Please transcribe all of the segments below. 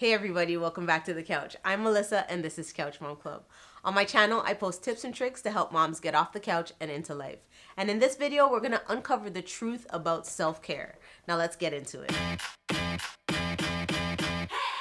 Hey everybody, welcome back to the couch. I'm Melissa and this is Couch Mom Club. On my channel, I post tips and tricks to help moms get off the couch and into life. And in this video, we're gonna uncover the truth about self-care. Now let's get into it.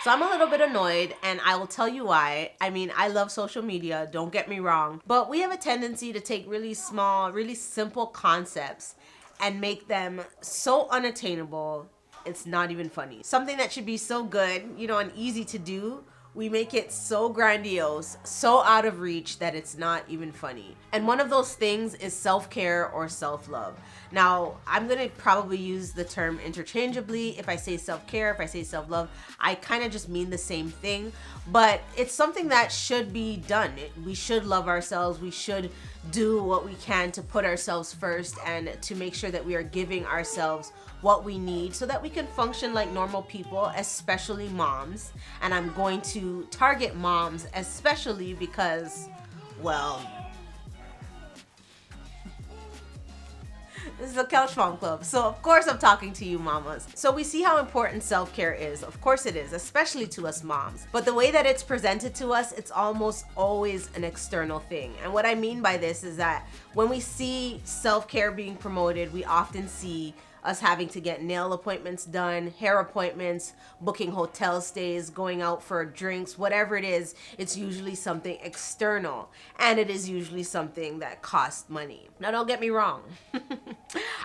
So I'm a little bit annoyed and I will tell you why. I mean, I love social media, don't get me wrong, but we have a tendency to take really small, really simple concepts and make them so unattainable, it's not even funny. Something that should be so good, and easy to do, we make it so grandiose, so out of reach that it's not even funny. And one of those things is self-care or self-love. Now, I'm gonna probably use the term interchangeably. If I say self-care, if I say self-love, I kind of just mean the same thing, but it's something that should be done. We should love ourselves. We should do what we can to put ourselves first and to make sure that we are giving ourselves what we need so that we can function like normal people, especially moms. And I'm going to target moms especially because, well, this is the Couch Mom Club, so of course I'm talking to you mamas. So we see how important self-care is. Of course it is, especially to us moms. But the way that it's presented to us, it's almost always an external thing. And what I mean by this is that when we see self-care being promoted, we often see us having to get nail appointments done, hair appointments, booking hotel stays, going out for drinks, whatever it is, it's usually something external. And it is usually something that costs money. Now don't get me wrong.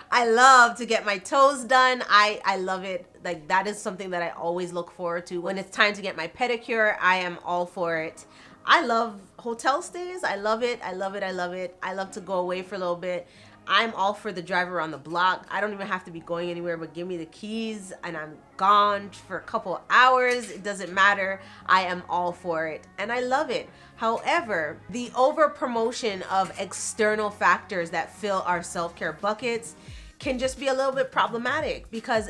I love to get my toes done. I love it. Like, that is something that I always look forward to. When it's time to get my pedicure, I am all for it. I love hotel stays. I love it. I love it. I love it. I love to go away for a little bit. I'm all for the drive around the block. I don't even have to be going anywhere, but give me the keys and I'm gone for a couple hours. It doesn't matter. I am all for it and I love it. However, the over promotion of external factors that fill our self-care buckets can just be a little bit problematic because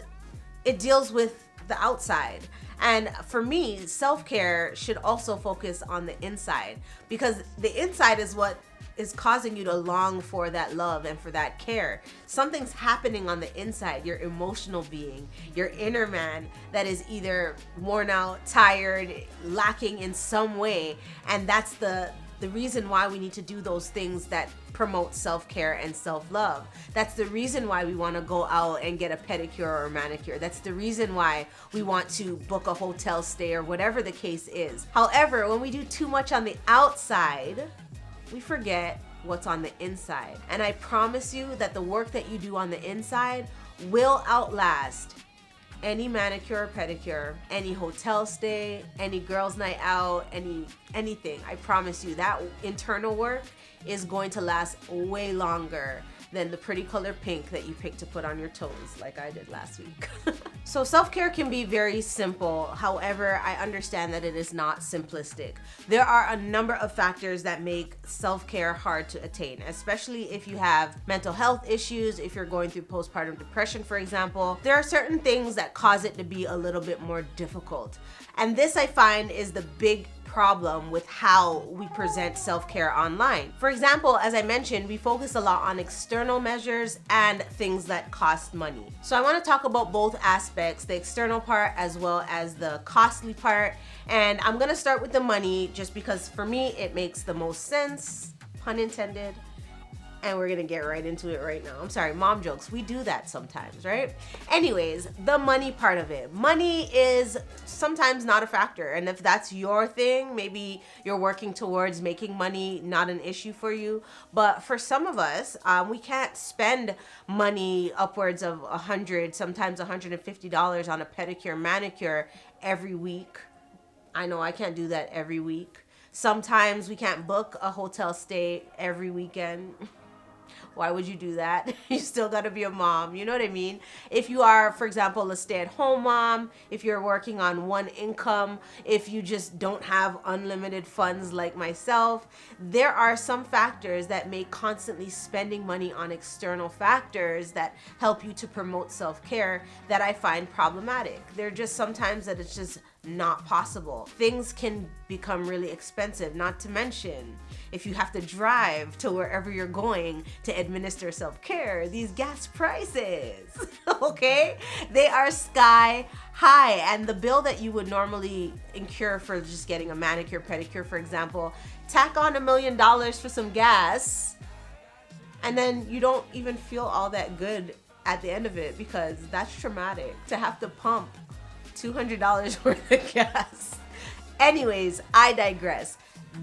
it deals with the outside. And for me, self-care should also focus on the inside because the inside is what is causing you to long for that love and for that care. Something's happening on the inside, your emotional being, your inner man that is either worn out, tired, lacking in some way. And that's the reason why we need to do those things that promote self-care and self-love. That's the reason why we want to go out and get a pedicure or a manicure. That's the reason why we want to book a hotel stay or whatever the case is. However, when we do too much on the outside, we forget what's on the inside. And I promise you that the work that you do on the inside will outlast any manicure or pedicure, any hotel stay, any girls' night out, anything. I promise you that internal work is going to last way longer than the pretty color pink that you picked to put on your toes like I did last week. So self-care can be very simple. However, I understand that it is not simplistic. There are a number of factors that make self-care hard to attain, especially if you have mental health issues, if you're going through postpartum depression, for example. There are certain things that cause it to be a little bit more difficult. And this, I find, is the big problem with how we present self-care online. For example, as I mentioned, we focus a lot on external measures and things that cost money. So I want to talk about both aspects, the external part as well as the costly part. And I'm going to start with the money just because for me it makes the most sense, pun intended. And we're gonna get right into it right now. I'm sorry, mom jokes. We do that sometimes, right? Anyways, the money part of it. Money is sometimes not a factor. And if that's your thing, maybe you're working towards making money not an issue for you. But for some of us, we can't spend money upwards of $100, sometimes $150 on a pedicure, manicure every week. I know I can't do that every week. Sometimes we can't book a hotel stay every weekend. Why would you do that? You still gotta be a mom, you know what I mean? If you are, for example, a stay-at-home mom, if you're working on one income, if you just don't have unlimited funds like myself, there are some factors that make constantly spending money on external factors that help you to promote self-care that I find problematic. They're just sometimes that it's just not possible. Things can become really expensive, not to mention if you have to drive to wherever you're going to administer self-care, these gas prices, okay? They are sky high, and the bill that you would normally incur for just getting a manicure, pedicure, for example, tack on $1 million for some gas, and then you don't even feel all that good at the end of it, because that's traumatic to have to pump $200 worth of gas. Anyways, I digress.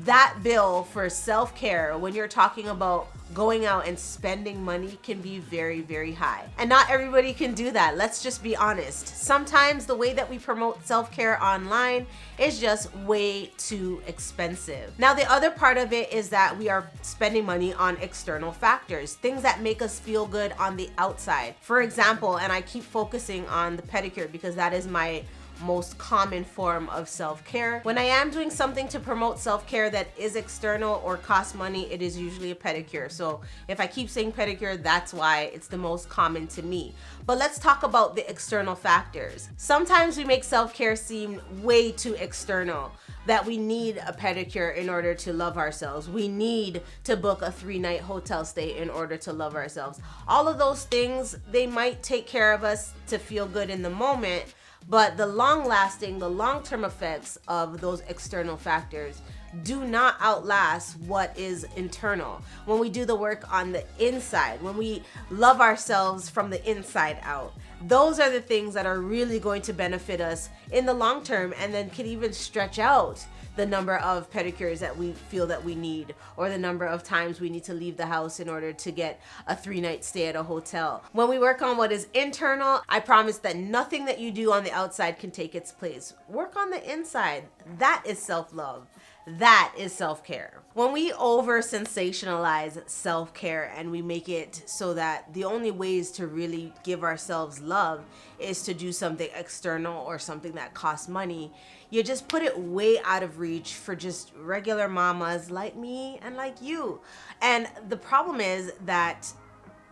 That bill for self-care, when you're talking about going out and spending money, can be very, very high. And not everybody can do that. Let's just be honest. Sometimes the way that we promote self-care online is just way too expensive. Now, the other part of it is that we are spending money on external factors, things that make us feel good on the outside. For example, and I keep focusing on the pedicure because that is my most common form of self-care. When I am doing something to promote self-care that is external or costs money, it is usually a pedicure. So if I keep saying pedicure, that's why it's the most common to me. But let's talk about the external factors. Sometimes we make self-care seem way too external, that we need a pedicure in order to love ourselves. We need to book a 3-night hotel stay in order to love ourselves. All of those things, they might take care of us to feel good in the moment, but the long-lasting, the long-term effects of those external factors do not outlast what is internal. When we do the work on the inside, when we love ourselves from the inside out, those are the things that are really going to benefit us in the long term, and then can even stretch out the number of pedicures that we feel that we need, or the number of times we need to leave the house in order to get a 3-night stay at a hotel. When we work on what is internal, I promise that nothing that you do on the outside can take its place. Work on the inside. That is self-love. That is self-care. When we over sensationalize self-care and we make it so that the only ways to really give ourselves love is to do something external or something that costs money, you just put it way out of reach for just regular mamas like me and like you. And the problem is that,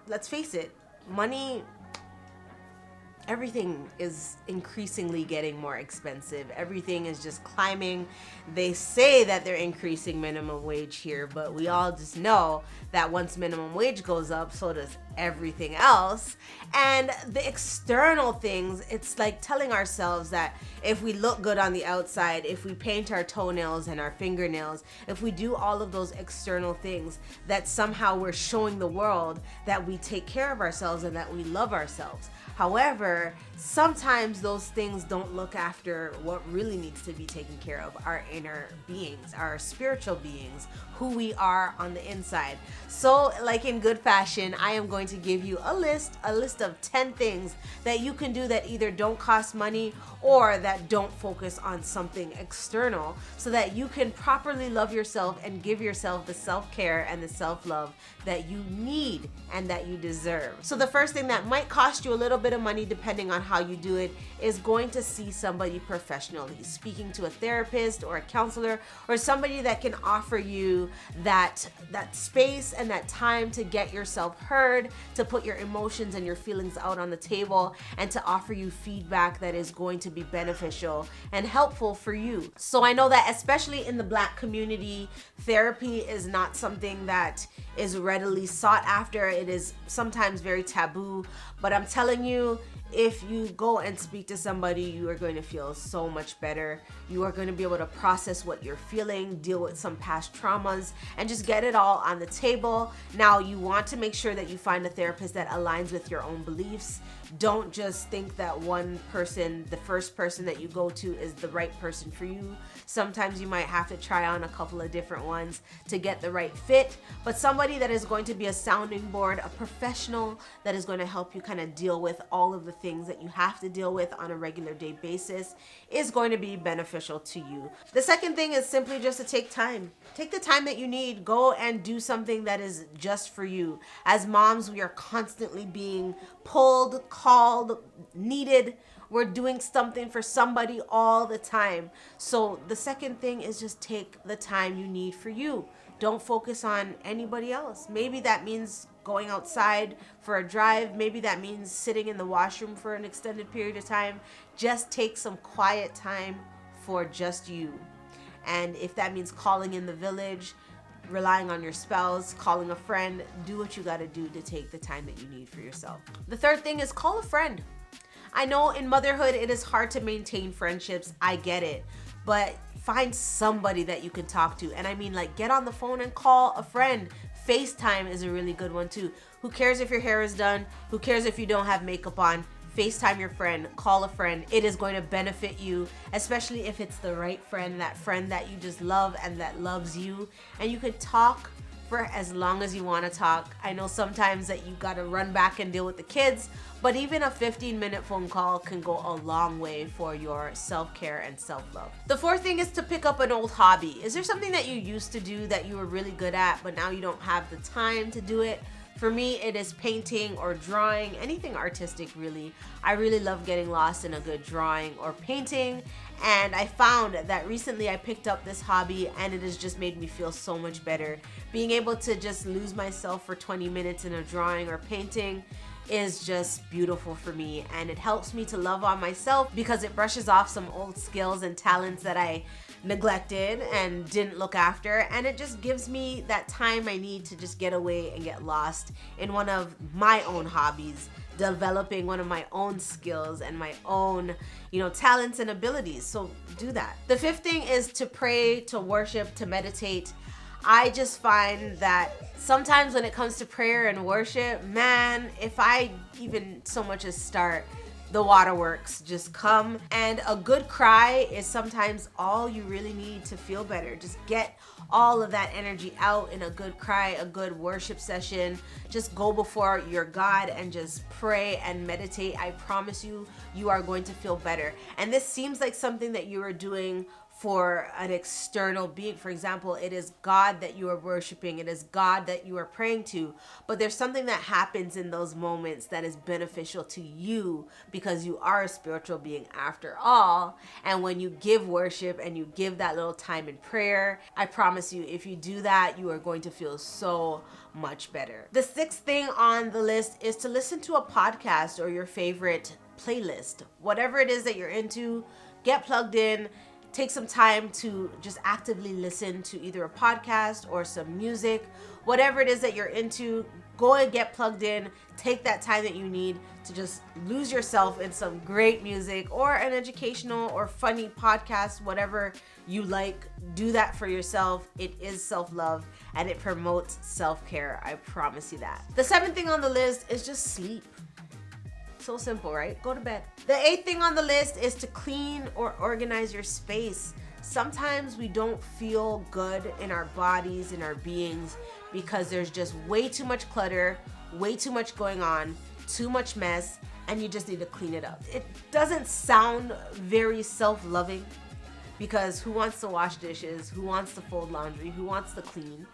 let's face it, money, everything is increasingly getting more expensive. Everything is just climbing. They say that they're increasing minimum wage here, but we all just know that once minimum wage goes up, so does everything else. And the external things, it's like telling ourselves that if we look good on the outside, if we paint our toenails and our fingernails, if we do all of those external things, that somehow we're showing the world that we take care of ourselves and that we love ourselves. However, sometimes those things don't look after what really needs to be taken care of, our inner beings, our spiritual beings, who we are on the inside. So, like in good fashion, I am going to give you a list of 10 things that you can do that either don't cost money or that don't focus on something external, so that you can properly love yourself and give yourself the self-care and the self-love that you need and that you deserve. So the first thing that might cost you a little bit of money, depending on how you do it, is going to see somebody professionally, speaking to a therapist or a counselor or somebody that can offer you that space and that time to get yourself heard, to put your emotions and your feelings out on the table, and to offer you feedback that is going to be beneficial and helpful for you. So I know that especially in the Black community, therapy is not something that is readily sought after. It is sometimes very taboo, but I'm telling you, if you go and speak to somebody, you are going to feel so much better. You are going to be able to process what you're feeling, deal with some past traumas, and just get it all on the table. Now, you want to make sure that you find a therapist that aligns with your own beliefs. Don't just think that one person, the first person that you go to, is the right person for you. Sometimes you might have to try on a couple of different ones to get the right fit, but somebody that is going to be a sounding board, a professional that is going to help you kind of deal with all of the things that you have to deal with on a regular day basis is going to be beneficial to you. The second thing is simply just to take time. Take the time that you need. Go and do something that is just for you. As moms, we are constantly being pulled, called, needed. We're doing something for somebody all the time. So the second thing is just take the time you need for you. Don't focus on anybody else. Maybe that means going outside for a drive. Maybe that means sitting in the washroom for an extended period of time. Just take some quiet time for just you. And if that means calling in the village, relying on your spouse, calling a friend, do what you gotta do to take the time that you need for yourself. The third thing is call a friend. I know in motherhood it is hard to maintain friendships. I get it. But find somebody that you can talk to. And I mean, like, get on the phone and call a friend. FaceTime is a really good one too. Who cares if your hair is done? Who cares if you don't have makeup on? FaceTime your friend, call a friend. It is going to benefit you, especially if it's the right friend that you just love and that loves you. And you can talk for as long as you want to talk. I know sometimes that you got to run back and deal with the kids, but even a 15-minute phone call can go a long way for your self-care and self-love. The fourth thing is to pick up an old hobby. Is there something that you used to do that you were really good at, but now you don't have the time to do it? For me, it is painting or drawing, anything artistic really. I really love getting lost in a good drawing or painting, and I found that recently I picked up this hobby and it has just made me feel so much better. Being able to just lose myself for 20 minutes in a drawing or painting is just beautiful for me, and it helps me to love on myself because it brushes off some old skills and talents that I neglected and didn't look after, and it just gives me that time I need to just get away and get lost in one of my own hobbies, developing one of my own skills and my own, talents and abilities. So do that. The fifth thing is to pray, to worship, to meditate. I just find that sometimes when it comes to prayer and worship, man, if I even so much as start, the waterworks just come. And a good cry is sometimes all you really need to feel better. Just get all of that energy out in a good cry, a good worship session. Just go before your God and just pray and meditate. I promise you, you are going to feel better. And this seems like something that you are doing for an external being. For example, it is God that you are worshiping. It is God that you are praying to. But there's something that happens in those moments that is beneficial to you because you are a spiritual being after all. And when you give worship and you give that little time in prayer, I promise you, if you do that, you are going to feel so much better. The sixth thing on the list is to listen to a podcast or your favorite playlist. Whatever it is that you're into, get plugged in. Take some time to just actively listen to either a podcast or some music. Whatever it is that you're into, go and get plugged in. Take that time that you need to just lose yourself in some great music or an educational or funny podcast, whatever you like. Do that for yourself. It is self-love and it promotes self-care. I promise you that. The seventh thing on the list is just sleep. So simple, right? Go to bed. The eighth thing on the list is to clean or organize your space. Sometimes we don't feel good in our bodies, in our beings, because there's just way too much clutter, way too much going on, too much mess, and you just need to clean it up. It doesn't sound very self-loving because who wants to wash dishes? Who wants to fold laundry? Who wants to clean?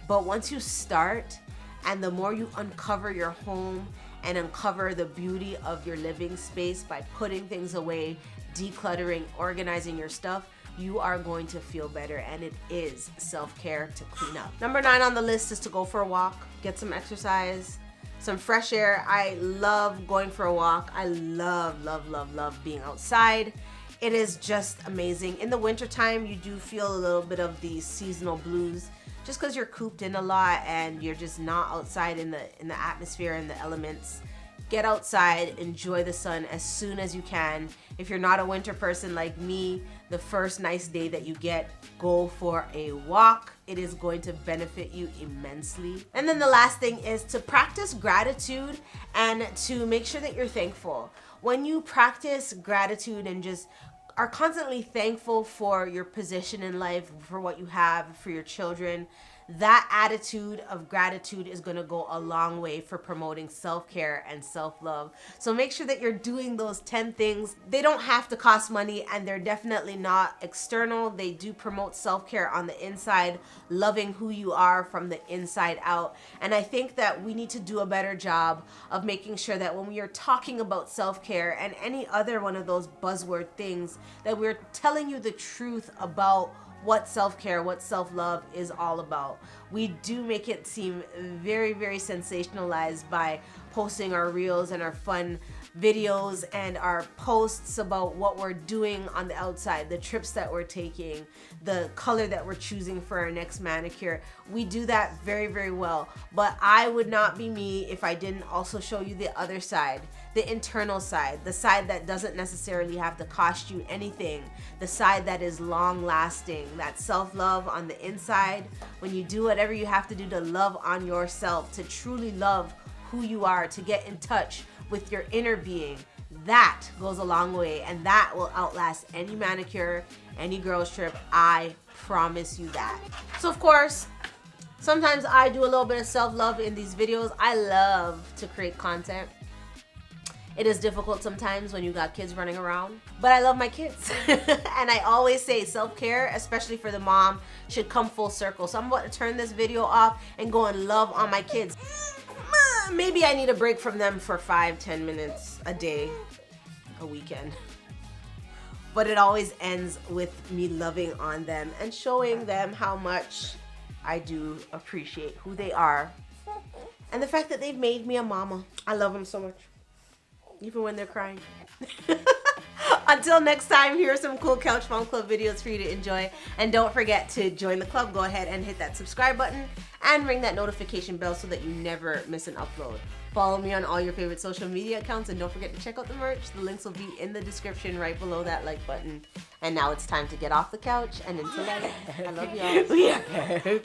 But once you start, and the more you uncover your home and uncover the beauty of your living space by putting things away, decluttering, organizing your stuff, you are going to feel better, and it is self-care to clean up. Number 9 on the list is to go for a walk, get some exercise, some fresh air. I love going for a walk. I love being outside. It is just amazing. In the wintertime, you do feel a little bit of the seasonal blues, just because you're cooped in a lot and you're just not outside in the atmosphere and the elements. Get outside, enjoy the sun as soon as you can. If you're not a winter person like me, the first nice day that you get, go for a walk. It is going to benefit you immensely. And then the last thing is to practice gratitude and to make sure that you're thankful. When you practice gratitude and just are constantly thankful for your position in life, for what you have, for your children, that attitude of gratitude is going to go a long way for promoting self-care and self-love. So make sure that you're doing those 10 things. They don't have to cost money, and they're definitely not external. They do promote self-care on the inside, loving who you are from the inside out. And I think that we need to do a better job of making sure that when we are talking about self-care and any other one of those buzzword things, that we're telling you the truth about what self-care, what self-love is all about. We do make it seem very, very sensationalized by posting our reels and our fun videos and our posts about what we're doing on the outside, the trips that we're taking, the color that we're choosing for our next manicure. We do that very, very well. But I would not be me if I didn't also show you the other side, the internal side, the side that doesn't necessarily have to cost you anything, the side that is long lasting, that self-love on the inside. When you do whatever you have to do to love on yourself, to truly love who you are, to get in touch with your inner being, that goes a long way, and that will outlast any manicure, any girls trip. I promise you that. So of course, sometimes I do a little bit of self-love in these videos. I love to create content. It is difficult sometimes when you got kids running around, but I love my kids. And I always say self-care, especially for the mom, should come full circle. So I'm about to turn this video off and go and love on my kids. Maybe I need a break from them for 5-10 minutes a day, a weekend. But it always ends with me loving on them and showing them how much I do appreciate who they are and the fact that they've made me a mama. I love them so much, even when they're crying. Until next time, here are some cool Couch Mom Club videos for you to enjoy. And don't forget to join the club. Go ahead and hit that subscribe button and ring that notification bell so that you never miss an upload. Follow me on all your favorite social media accounts, and don't forget to check out the merch. The links will be in the description right below that like button. And now it's time to get off the couch and into life. I love y'all.